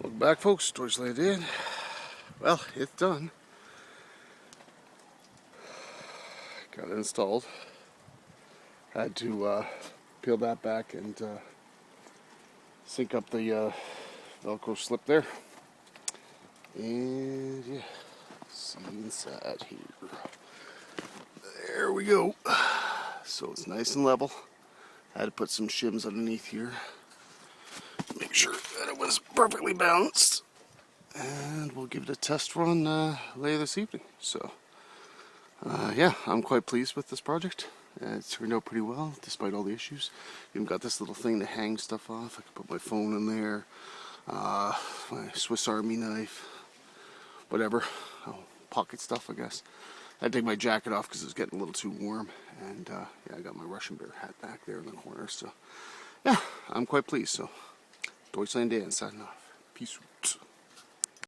Welcome back, folks. Deutschland in. Well, it's done. Got it installed. Had to peel that back and sync up the Velcro slip there. And yeah, see inside here. There we go. So it's nice and level. Had to put some shims underneath here to make sure that it was perfectly balanced. And we'll give it a test run later this evening. So yeah, I'm quite pleased with this project. It's turned out pretty well despite all the issues. Even got this little thing to hang stuff off. I can put my phone in there, my Swiss Army knife, whatever, pocket stuff I guess. I had to take my jacket off because it was getting a little too warm. And yeah, I got my Russian bear hat back there in the corner. So yeah, I'm quite pleased. So Deutschland signing off. Peace out.